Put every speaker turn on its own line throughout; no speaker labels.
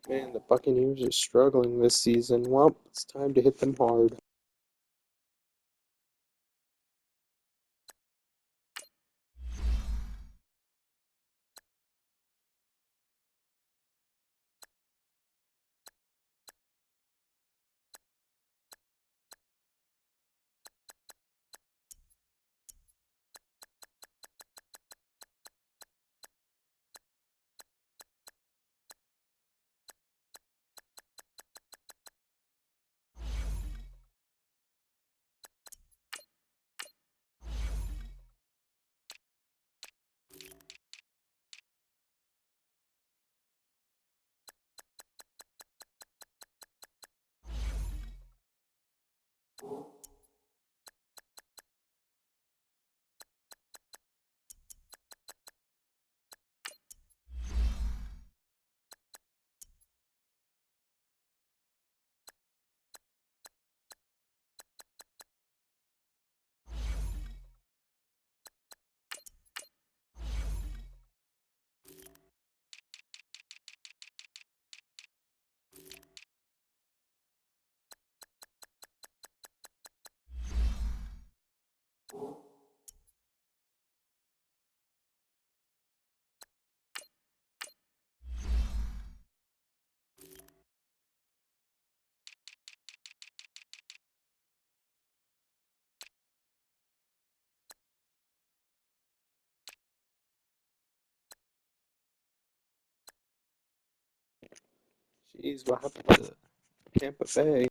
Man, the Buccaneers are struggling this season. Well, it's time to hit them hard. Jeez, what happened to Tampa Bay?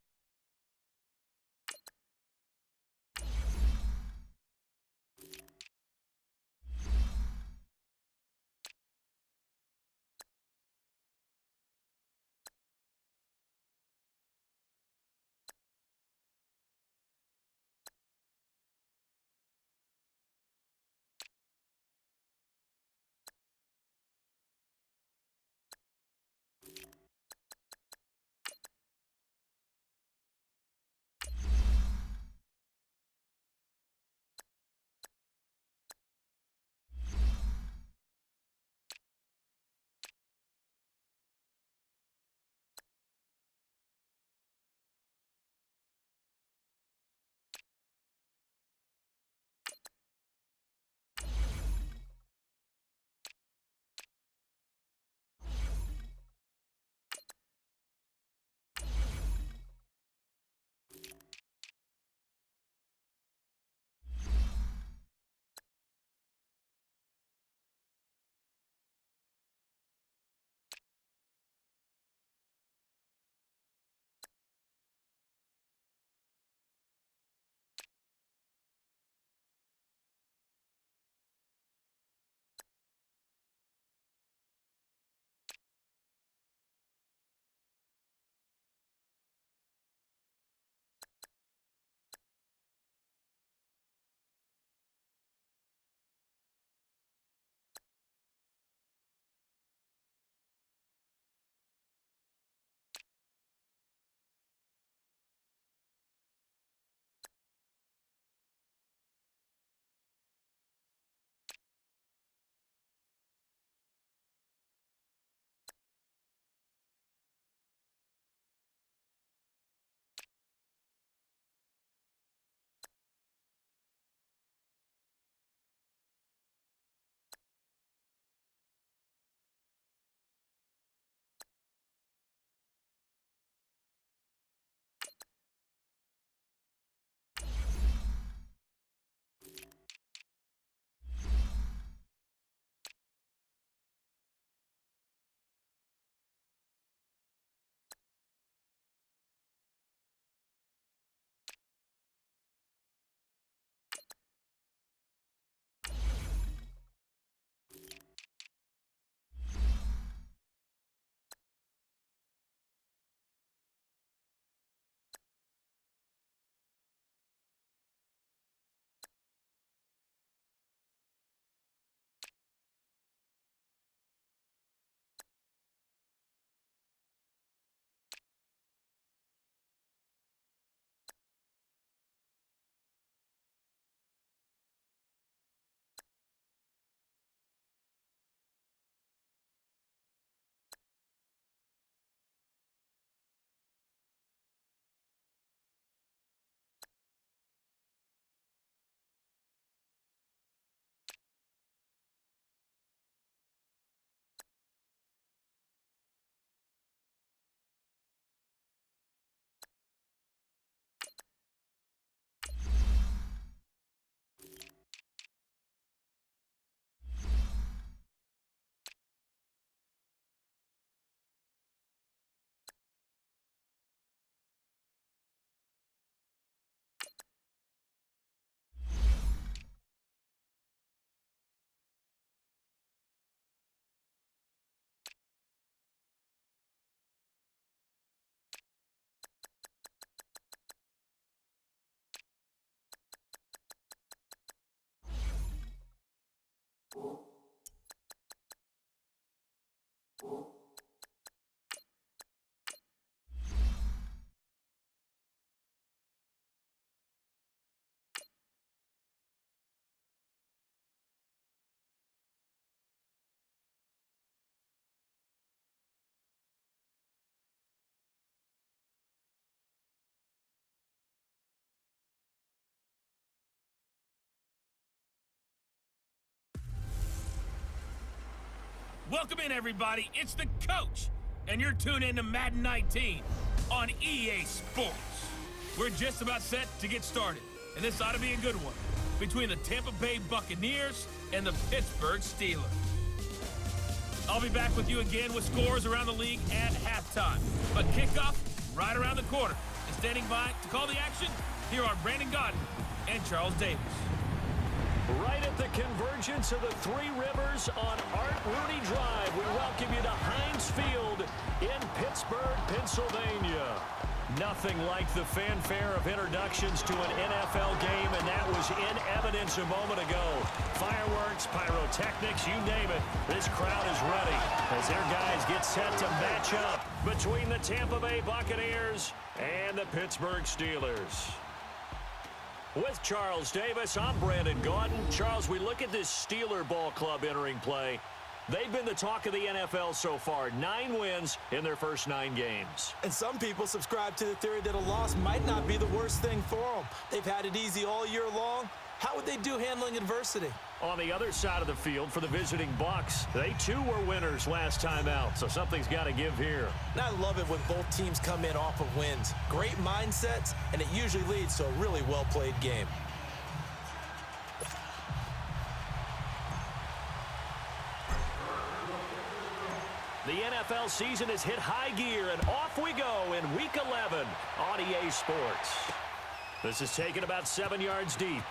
Welcome in, everybody. It's the coach, and you're tuned in to Madden 19 on EA Sports. We're just about set to get started, and this ought to be a good one between the Tampa Bay Buccaneers and the Pittsburgh Steelers. I'll be back with you again with scores around the league at halftime. But kickoff right around the corner. And standing by to call the action, here are Brandon Godden and Charles Davis.
Right at the convergence of the Three Rivers on Art Rooney Drive, we welcome you to Heinz Field in Pittsburgh, Pennsylvania. Nothing like the fanfare of introductions to an NFL game, and that was in evidence a moment ago. Fireworks, pyrotechnics, you name it. This crowd is ready as their guys get set to match up between the Tampa Bay Buccaneers and the Pittsburgh Steelers. With Charles Davis, I'm Brandon Godden. Charles, we look at this Steeler ball club entering play. They've been the talk of the NFL so far. 9 wins in their first 9 games.
And some people subscribe to the theory that a loss might not be the worst thing for them. They've had it easy all year long. How would they do handling adversity?
On the other side of the field for the visiting Bucs, they too were winners last time out, so something's got to give here.
And I love it when both teams come in off of wins. Great mindsets, and it usually leads to a really well-played game.
The NFL season has hit high gear, and off we go in Week 11 on EA Sports. This is taken about 7 yards deep.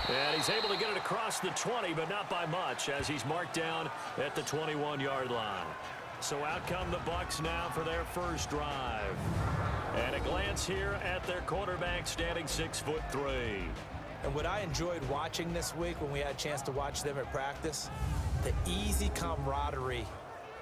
And he's able to get it across the 20, but not by much, as he's marked down at the 21-yard line. So out come the Bucs now for their first drive. And a glance here at their quarterback, standing 6'3".
And what I enjoyed watching this week when we had a chance to watch them at practice, the easy camaraderie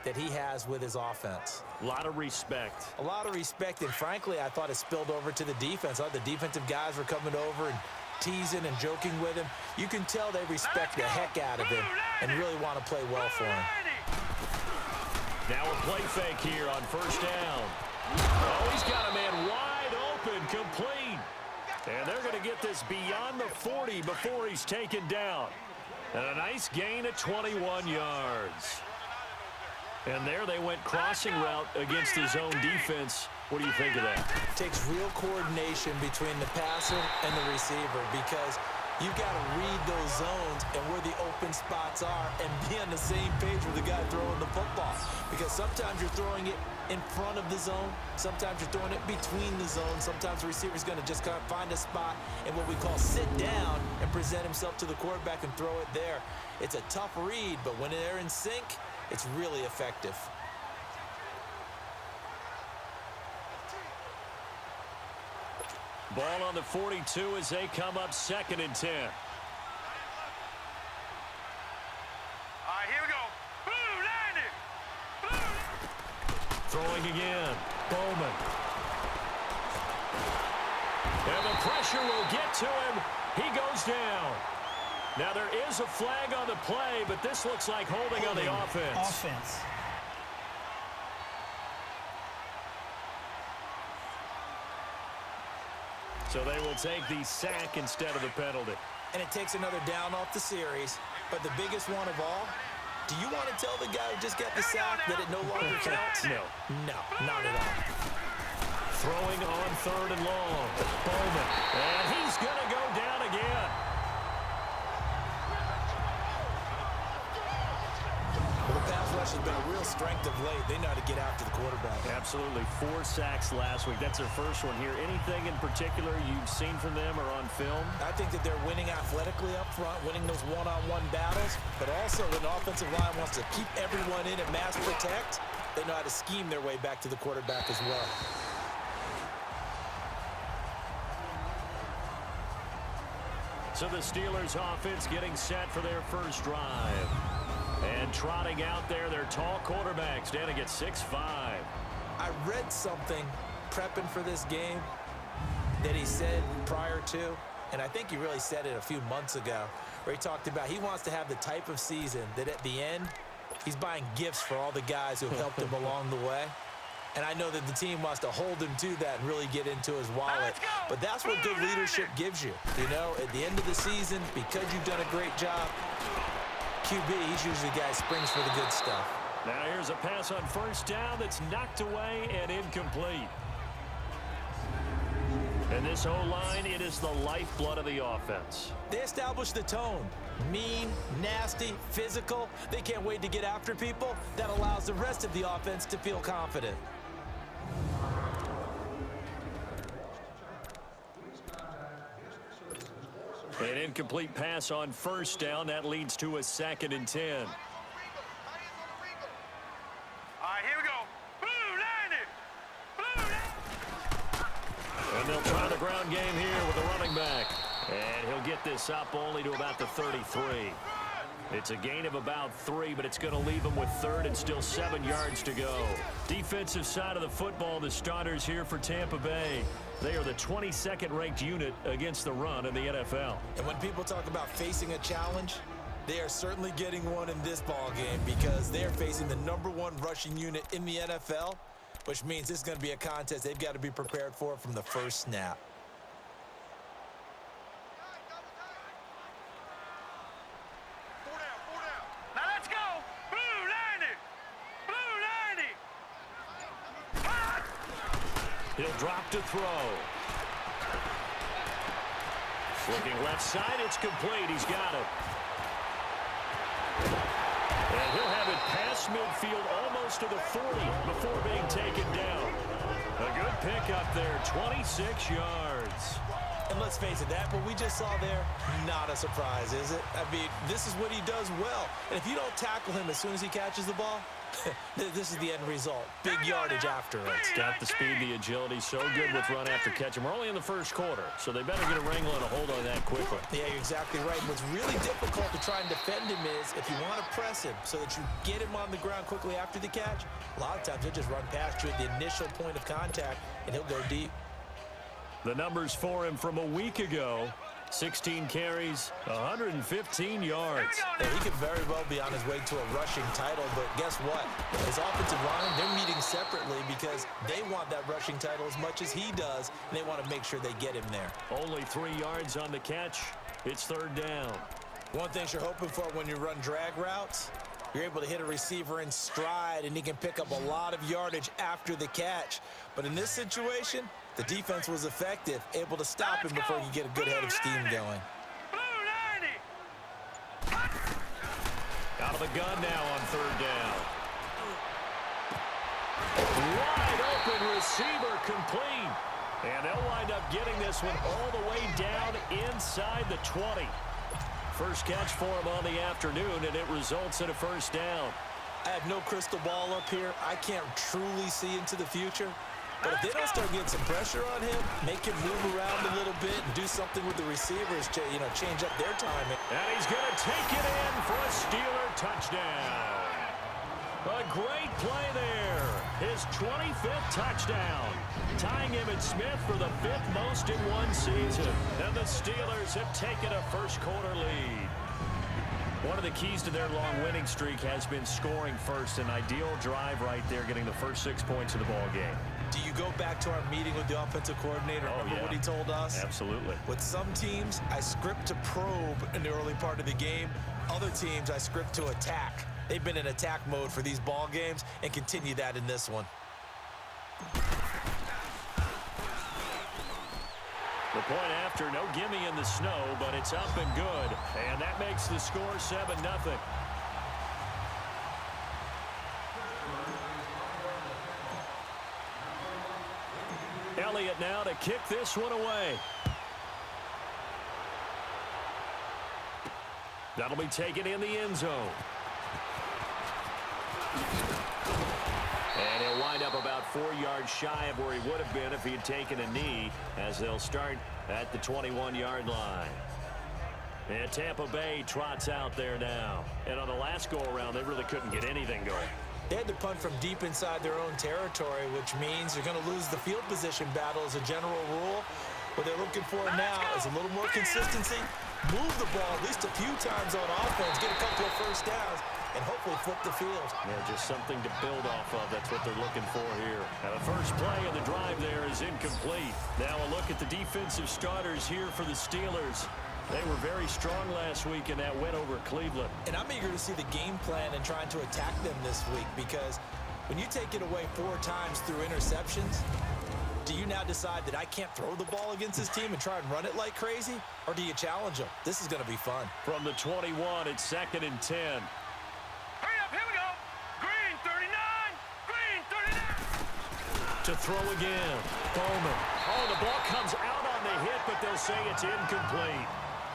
that he has with his offense.
A lot of respect.
A lot of respect, and frankly, I thought it spilled over to the defense. I thought the defensive guys were coming over and teasing and joking with him. You can tell they respect the heck out of him and really want to play well for him.
Now a play fake here on first down. Oh, he's got a man wide open, complete. And they're going to get this beyond the 40 before he's taken down. And a nice gain at 21 yards. And there they went crossing route against his own defense. What do you think of that?
It takes real coordination between the passer and the receiver, because you've got to read those zones and where the open spots are and be on the same page with the guy throwing the football. Because sometimes you're throwing it in front of the zone. Sometimes you're throwing it between the zones. Sometimes the receiver's going to just kind of find a spot and what we call sit down and present himself to the quarterback and throw it there. It's a tough read, but when they're in sync, it's really effective.
Ball on the 42 as they come up 2nd and 10.
All right, here we go. Boom, landing. Boom.
Throwing again. Bowman. And the pressure will get to him. He goes down. Now there is a flag on the play, but this looks like holding on the offense. So they will take the sack instead of the penalty.
And it takes another down off the series. But the biggest one of all, do you want to tell the guy who just got the sack that it no longer counts?
No.
No, not at all.
Throwing on 3rd and long. Bowman. And he's going to go down again.
The pass rush has been a real strength of late. They know how to get after the quarterback.
Absolutely. 4 sacks last week. That's their first one here. Anything in particular you've seen from them or on film?
I think that they're winning athletically up front, winning those one-on-one battles, but also when the offensive line wants to keep everyone in and mass protect, they know how to scheme their way back to the quarterback as well.
So the Steelers offense getting set for their first drive. And trotting out there, their tall quarterback standing at 6'5".
I read something prepping for this game that he said prior to, and I think he really said it a few months ago, where he talked about he wants to have the type of season that at the end, he's buying gifts for all the guys who have helped him along the way. And I know that the team wants to hold him to that and really get into his wallet. But that's what good leadership gives you. You know, at the end of the season, because you've done a great job, QB, he's usually the guy who springs for the good stuff.
Now here's a pass on first down that's knocked away and incomplete. And this O-line, it is the lifeblood of the offense.
They established the tone. Mean, nasty, physical. They can't wait to get after people. That allows the rest of the offense to feel confident.
An incomplete pass on first down. That leads to a 2nd and 10.
All right, here we go. Blue, line it. Blue, line.
And they'll try the ground game here with the running back. And he'll get this up only to about the 33. It's a gain of about 3, but it's going to leave him with 3rd and still 7 yards to go. Defensive side of the football, the starters here for Tampa Bay. They are the 22nd ranked unit against the run in the NFL.
And when people talk about facing a challenge, they are certainly getting one in this ball game because they're facing the #1 rushing unit in the NFL, which means this is going to be a contest they've got to be prepared for from the first snap.
Now let's go. Blue, line it. Blue, line it.
He'll drop to throw. Looking left side, it's complete. He's got it. And he'll have it past midfield almost to the 40 before being taken down. A good pickup there, 26 yards.
And let's face it, that what we just saw there, not a surprise, is it? I mean, this is what he does well. And if you don't tackle him as soon as he catches the ball, this is the end result. Big yardage after it.
It's got the speed, the agility, so good with run after catch. And we're only in the first quarter, so they better get a wrangle and a hold on that quickly.
Yeah, you're exactly right. What's really difficult to try and defend him is if you want to press him so that you get him on the ground quickly after the catch, a lot of times he'll just run past you at the initial point of contact, and he'll go deep.
The numbers for him from a week ago, 16 carries, 115 yards.
Yeah, he could very well be on his way to a rushing title, but guess what? His offensive line, they're meeting separately because they want that rushing title as much as he does, and they want to make sure they get him there.
Only 3 yards on the catch. It's 3rd down.
One thing you're hoping for when you run drag routes, you're able to hit a receiver in stride, and he can pick up a lot of yardage after the catch. But in this situation, the defense was effective, able to stop him before he could get a good head of steam going.
Out of the gun now on 3rd down. Wide open receiver complete. And they'll wind up getting this one all the way down inside the 20. First catch for him on the afternoon, and it results in a 1st down.
I have no crystal ball up here. I can't truly see into the future. But if they don't start getting some pressure on him, make him move around a little bit and do something with the receivers, change up their timing.
And he's going to take it in for a Steeler touchdown. A great play there. His 25th touchdown. Tying him and Smith for the 5th most in one season. And the Steelers have taken a first quarter lead. One of the keys to their long winning streak has been scoring first. An ideal drive right there, getting the first 6 points of the ball game.
Do you go back to our meeting with the offensive coordinator? Remember what he told us?
Absolutely.
With some teams, I script to probe in the early part of the game. Other teams, I script to attack. They've been in attack mode for these ball games and continue that in this one.
The point after, no gimme in the snow, but it's up and good. And that makes the score 7-0. Elliott now to kick this one away. That'll be taken in the end zone. And he'll wind up about 4 yards shy of where he would have been if he had taken a knee, as they'll start at the 21-yard line. And Tampa Bay trots out there now. And on the last go-around, they really couldn't get anything going.
They had to punt from deep inside their own territory, which means you're going to lose the field position battle as a general rule. What they're looking for now is a little more consistency, move the ball at least a few times on offense, get a couple of first downs, and hopefully flip the field.
Yeah, just something to build off of. That's what they're looking for here. Now, the first play of the drive there is incomplete. Now a look at the defensive starters here for the Steelers. They were very strong last week in that win over Cleveland.
And I'm eager to see the game plan and trying to attack them this week, because when you take it away 4 times through interceptions, do you now decide that I can't throw the ball against this team and try and run it like crazy? Or do you challenge them? This is going to be fun.
From the 21, it's 2nd and 10.
Hurry up, here we go. Green 39, green 39.
To throw again, Bowman. Oh, the ball comes out on the hit, but they'll say it's incomplete.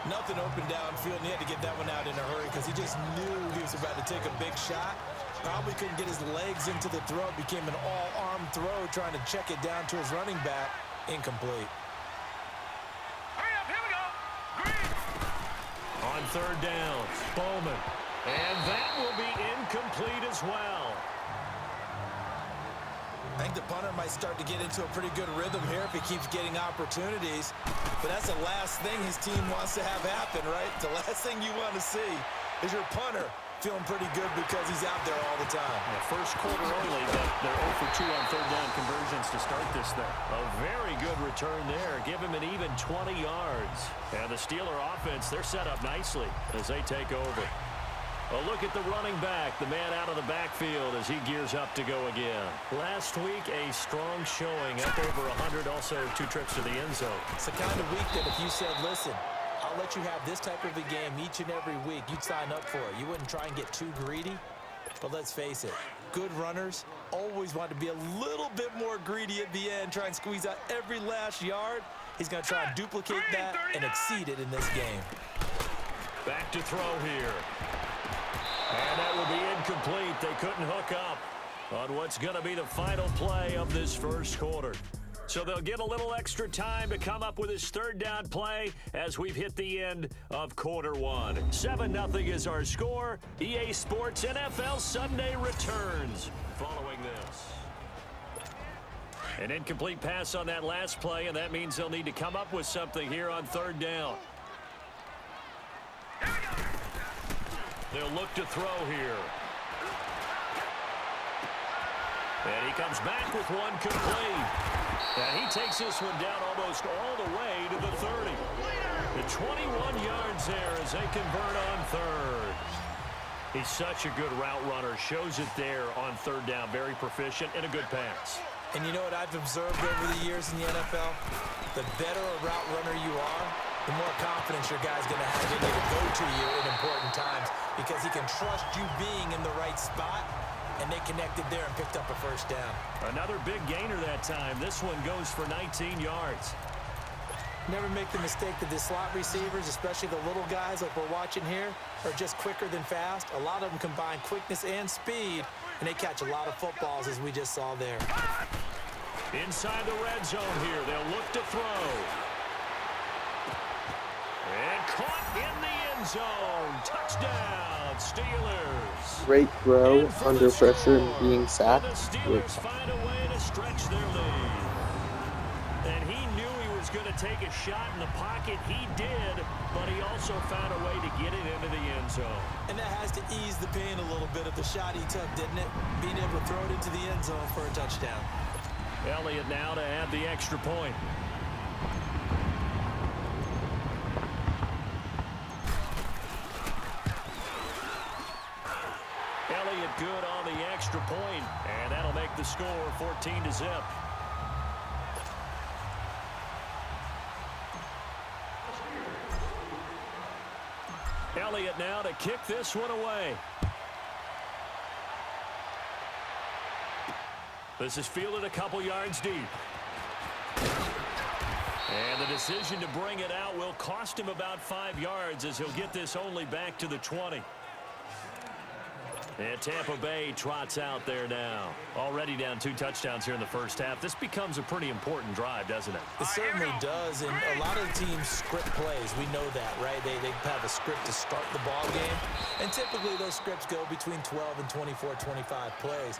Nothing open downfield, and he had to get that one out in a hurry because he just knew he was about to take a big shot. Probably couldn't get his legs into the throw. Became an all-arm throw, trying to check it down to his running back. Incomplete.
Hurry up, here we go. Green.
On 3rd down, Bowman. And that will be incomplete as well.
I think the punter might start to get into a pretty good rhythm here if he keeps getting opportunities. But that's the last thing his team wants to have happen, right? The last thing you want to see is your punter feeling pretty good because he's out there all the time.
Yeah, first quarter only, but they're 0 for 2 on 3rd down conversions to start this thing. A very good return there. Give him an even 20 yards. And the Steeler offense, they're set up nicely as they take over. A look at the running back, the man out of the backfield as he gears up to go again. Last week, a strong showing, up over 100, also 2 trips to the end zone.
It's the kind of week that if you said, listen, I'll let you have this type of a game each and every week, you'd sign up for it. You wouldn't try and get too greedy. But let's face it, good runners always want to be a little bit more greedy at the end, try and squeeze out every last yard. He's going to try and duplicate that and exceed it in this game.
Back to throw here. And that will be incomplete. They couldn't hook up on what's going to be the final play of this first quarter. So they'll get a little extra time to come up with his 3rd down play as we've hit the end of quarter 1. 7-0 is our score. EA Sports NFL Sunday returns following this. An incomplete pass on that last play, and that means they'll need to come up with something here on 3rd down. They'll look to throw here. And he comes back with one complete. And he takes this one down almost all the way to the 30. The 21 yards there as they convert on 3rd. He's such a good route runner. Shows it there on 3rd down. Very proficient and a good pass.
And you know what I've observed over the years in the NFL? The better a route runner you are, the more confidence your guy's going to have in you to go to you in important times, because he can trust you being in the right spot, and they connected there and picked up a 1st down.
Another big gainer that time. This one goes for 19 yards.
Never make the mistake that the slot receivers, especially the little guys like we're watching here, are just quicker than fast. A lot of them combine quickness and speed, and they catch a lot of footballs, as we just saw there.
Inside the red zone here, they'll look to throw. And caught in the end zone. Touchdown, Steelers.
Great throw under pressure and being sacked.
And the Steelers find a way to stretch their lead. And he knew he was going to take a shot in the pocket. He did, but he also found a way to get it into the end zone.
And that has to ease the pain a little bit of the shot he took, didn't it? Being able to throw it into the end zone for a touchdown.
Elliott now to add the extra point. Elliott good on the extra point, and that'll make the score 14-0. Elliott now to kick this one away. This is fielded a couple yards deep. And the decision to bring it out will cost him about 5 yards, as he'll get this only back to the 20. And Tampa Bay trots out there now. Already down 2 touchdowns here in the first half. This becomes a pretty important drive, doesn't it?
It certainly does, and a lot of teams script plays. We know that, right? They have a script to start the ball game, and typically those scripts go between 12 and 24, 25 plays.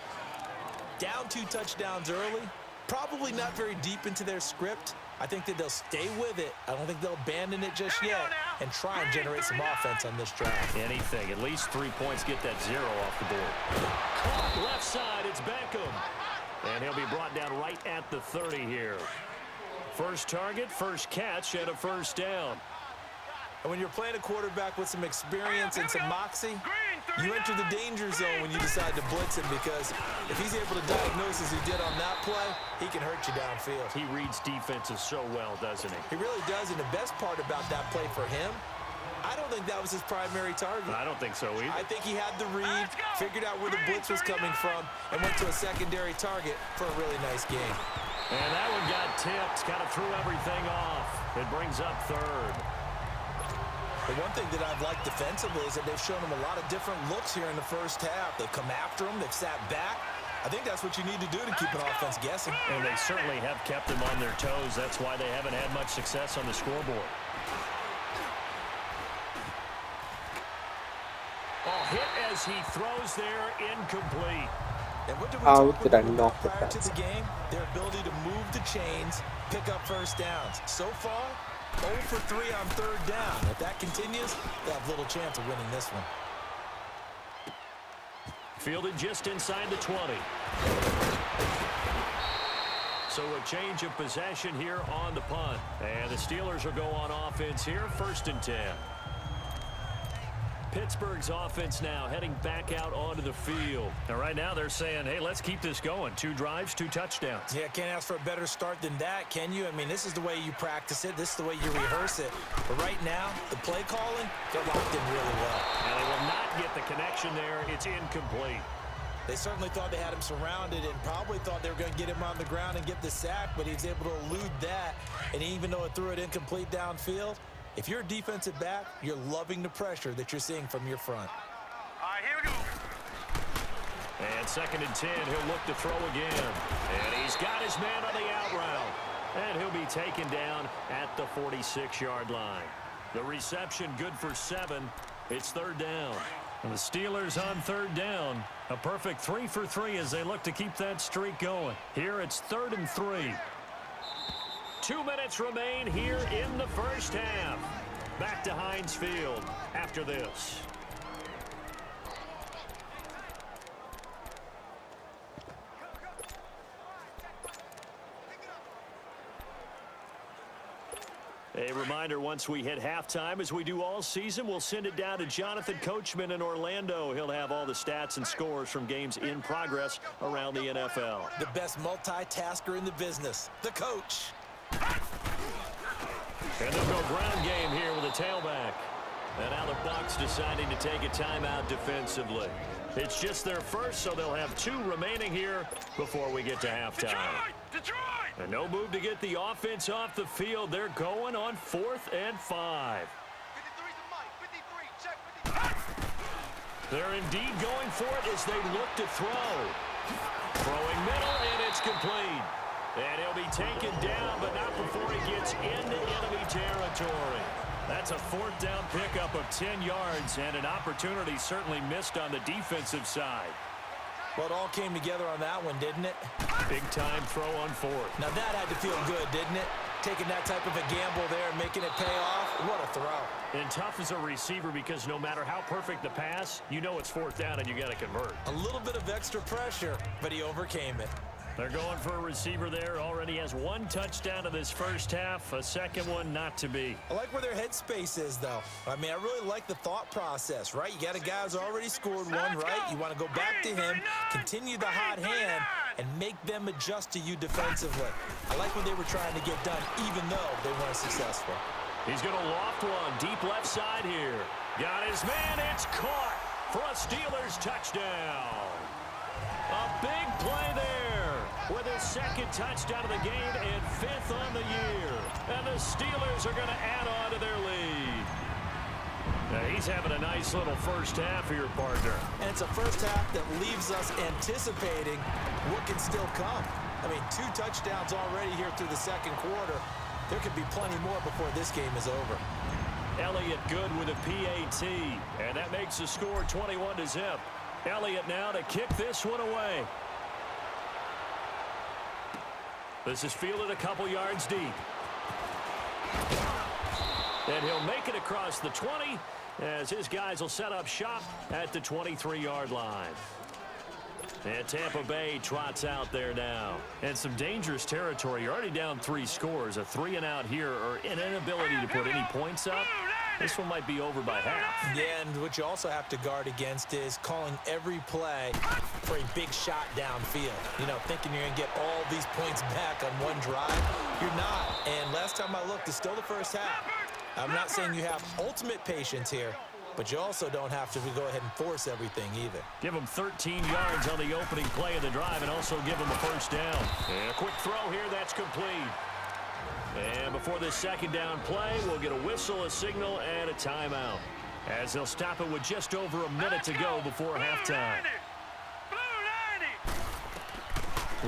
Down 2 touchdowns early, probably not very deep into their script. I think that they'll stay with it. I don't think they'll abandon it just yet and try and generate some offense on this drive.
Anything. At least 3 points, get that 0 off the board. Caught left side, it's Beckham. And he'll be brought down right at the 30 here. First target, first catch, and a 1st down.
And when you're playing a quarterback with some experience and some moxie, you enter the danger zone when you decide to blitz him, because if he's able to diagnose as he did on that play, he can hurt you downfield.
He reads defenses so well, doesn't he?
He really does, and the best part about that play for him, I don't think that was his primary target.
I don't think so either.
I think he had the read, figured out where the blitz was coming from, and went to a secondary target for a really nice game.
And that one got tipped, kind of threw everything off. It brings up third.
The one thing that I've liked defensively is that they've shown him a lot of different looks here in the first half. They've come after him. They've sat back. I think that's what you need to do to keep an offense guessing.
And they certainly have kept them on their toes. That's why they haven't had much success on the scoreboard. Hit as he throws there, incomplete.
And what did we
How
talk
did I
about
not get
prior
that?
to the game? Their ability to move the chains, pick up first downs. So far, 0 for 3 on third down. If that continues, they have little chance of winning this one.
Fielded just inside the 20. So a change of possession here on the punt. And the Steelers will go on offense here, 1st and 10. Pittsburgh's offense now heading back out onto the field. Now, right now they're saying, hey, let's keep this going. 2 drives, 2 touchdowns.
Yeah, can't ask for a better start than that, can you? I mean, this is the way you practice it. This is the way you rehearse it. But right now, the play calling, they're locked in really well.
And they will not get the connection there. It's incomplete.
They certainly thought they had him surrounded and probably thought they were going to get him on the ground and get the sack, but he was able to elude that. And even though it threw it incomplete downfield, if you're a defensive back, you're loving the pressure that you're seeing from your front.
All right, here we go.
And 2nd and 10, he'll look to throw again. And he's got his man on the out route. And he'll be taken down at the 46-yard line. The reception good for 7. It's 3rd down. And the Steelers on 3rd down. A perfect 3 for 3 as they look to keep that streak going. Here it's 3rd and 3. 2 minutes remain here in the first half. Back to Heinz Field after this. A reminder, once we hit halftime, as we do all season, we'll send it down to Jonathan Coachman in Orlando. He'll have all the stats and scores from games in progress around the NFL.
The best multitasker in the business, the coach.
And they'll go ground game here with a tailback. And now the Bucs deciding to take a timeout defensively. It's just their first, so they'll have 2 remaining here before we get to halftime.
Detroit!
And no move to get the offense off the field. They're going on 4th and 5.
53, check 53.
They're indeed going for it as they look to throw. Throwing middle, and it's complete. And he'll be taken down, but not before he gets into enemy territory. That's a 4th down pickup of 10 yards, and an opportunity certainly missed on the defensive side.
Well, it all came together on that one, didn't it?
Big-time throw on 4th.
Now that had to feel good, didn't it? Taking that type of a gamble there and making it pay off. What a throw.
And tough as a receiver because no matter how perfect the pass, you know it's 4th down and you got to convert.
A little bit of extra pressure, but he overcame it.
They're going for a receiver there. Already has 1 touchdown in this first half. A second one not to be.
I like where their headspace is, though. I mean, I really like the thought process, right? You got a guy who's already scored one, right? You want to go back to him, continue the hot hand, and make them adjust to you defensively. I like what they were trying to get done, even though they weren't successful.
He's going to loft one deep left side here. Got his man. It's caught for a Steelers touchdown. A big play there with his 2nd touchdown of the game and 5th on the year. And the Steelers are going to add on to their lead. Now he's having a nice little first half for your partner.
And it's a first half that leaves us anticipating what can still come. I mean, 2 touchdowns already here through the 2nd quarter. There could be plenty more before this game is over.
Elliott good with a PAT. And that makes the score 21-0. Elliott now to kick this one away. This is fielded a couple yards deep. And he'll make it across the 20 as his guys will set up shop at the 23-yard line. And Tampa Bay trots out there now. And some dangerous territory. You're already down 3 scores. A 3-and-out here or an inability to put any points up. This one might be over by half.
Yeah, and what you also have to guard against is calling every play for a big shot downfield. You know, thinking you're going to get all these points back on one drive. You're not. And last time I looked, it's still the first half. I'm not saying you have ultimate patience here, but you also don't have to go ahead and force everything either.
Give them 13 yards on the opening play of the drive and also give them a first down. And a quick throw here, that's complete. And before this second down play, we'll get a whistle, a signal, and a timeout, as they'll stop it with just over a minute to go before halftime.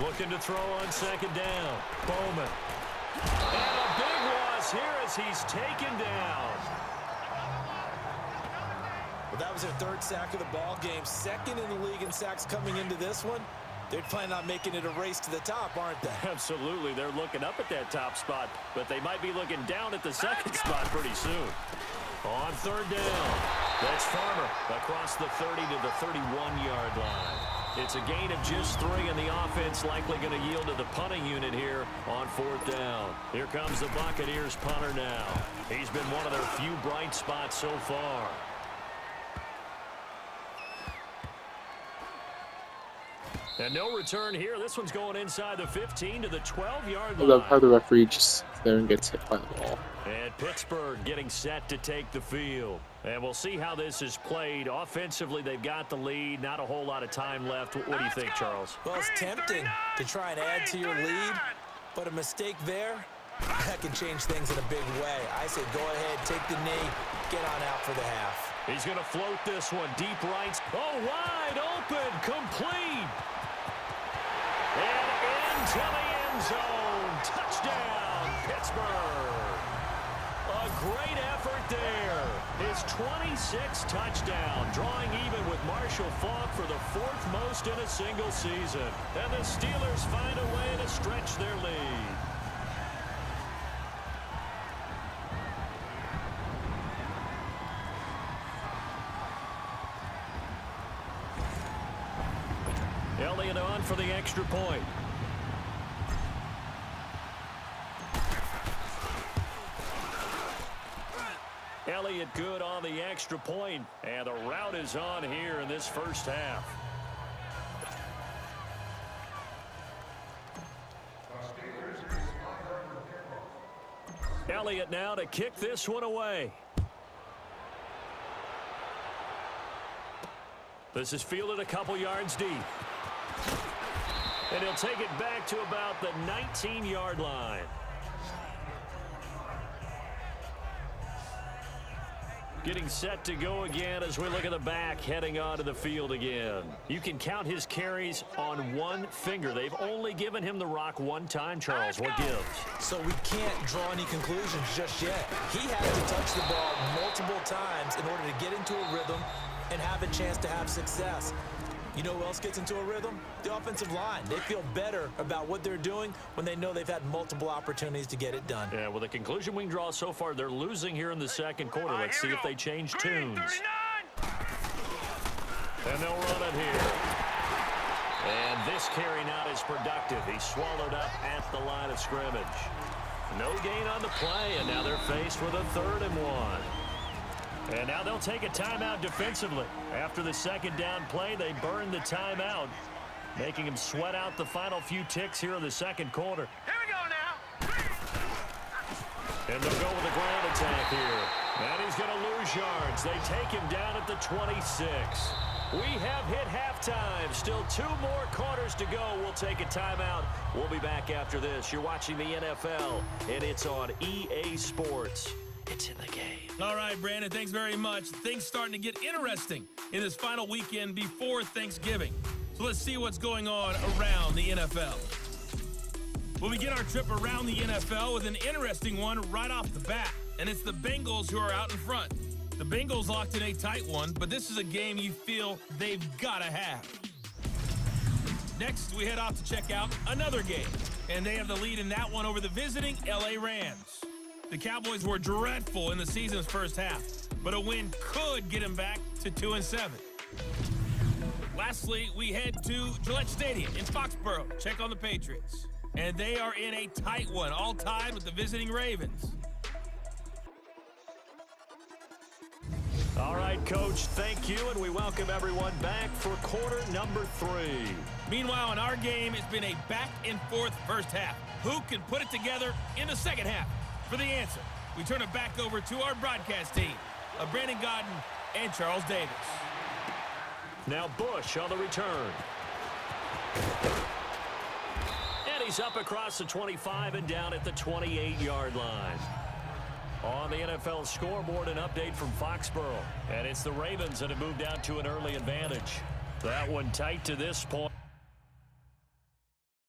Looking to throw on second down. Bowman. And a big loss here as he's taken down.
Well, that was their third sack of the ball game. Second in the league in sacks coming into this one. They're planning on making it a race to the top, aren't they?
Absolutely. They're looking up at that top spot, but they might be looking down at the second spot pretty soon. On third down, that's Farmer across the 30 to the 31-yard line. It's a gain of just 3, and the offense likely going to yield to the punting unit here on fourth down. Here comes the Buccaneers punter now. He's been one of their few bright spots so far. And no return here. This one's going inside the 15 to the 12-yard line.
I love how the referee just sits there and gets hit by the ball.
And Pittsburgh getting set to take the field. And we'll see how this is played. Offensively, they've got the lead. Not a whole lot of time left. What do you think, Charles?
Well, it's tempting to try and add to your lead, but a mistake there, that can change things in a big way. I say go ahead, take the knee, get on out for the half.
He's going to float this one. Deep right. Oh, wide open. Complete. And into the end zone. Touchdown, Pittsburgh. A great effort there. His 26th touchdown, drawing even with Marshall Faulk for the 4th most in a single season. And the Steelers find a way to stretch their lead. Elliott on for the extra point. Elliott good on the extra point, and the route is on here in this first half. Elliott now to kick this one away. This is fielded a couple yards deep. And he'll take it back to about the 19-yard line. Getting set to go again as we look at the back heading onto the field again. You can count his carries on one finger. They've only given him the rock one time, Charles. What gives?
So we can't draw any conclusions just yet. He has to touch the ball multiple times in order to get into a rhythm and have a chance to have success. You know who else gets into a rhythm? The offensive line. They feel better about what they're doing when they know they've had multiple opportunities to get it done.
Yeah, well, the conclusion we can draw so far, they're losing here in the second quarter. Let's see if they change tunes. And they'll run it here. And this carry not as productive. He's swallowed up at the line of scrimmage. No gain on the play, and now they're faced with a 3rd and 1. And now they'll take a timeout defensively. After the second down play, they burn the timeout, making him sweat out the final few ticks here in the second quarter.
Here we go now.
And they'll go with a ground attack here. And he's going to lose yards. They take him down at the 26. We have hit halftime. Still 2 more quarters to go. We'll take a timeout. We'll be back after this. You're watching the NFL, and it's on EA Sports. It's in the game.
All right, Brandon, thanks very much. Things starting to get interesting in this final weekend before Thanksgiving. So let's see what's going on around the NFL. We'll begin our trip around the NFL with an interesting one right off the bat, and it's the Bengals who are out in front. The Bengals locked in a tight one, but this is a game you feel they've got to have. Next, we head off to check out another game, and they have the lead in that one over the visiting LA Rams. The Cowboys were dreadful in the season's first half, but a win could get them back to 2-7. Lastly, we head to Gillette Stadium in Foxborough. Check on the Patriots. And they are in a tight one, all tied with the visiting Ravens.
All right, Coach, thank you, and we welcome everyone back for quarter number 3.
Meanwhile, in our game, it's been a back-and-forth first half. Who can put it together in the second half? For the answer, we turn it back over to our broadcast team of Brandon Godden and Charles Davis.
Now Bush on the return. And he's up across the 25 and down at the 28-yard line. On the NFL scoreboard, an update from Foxborough. And it's the Ravens that have moved out to an early advantage. That one tight to this point.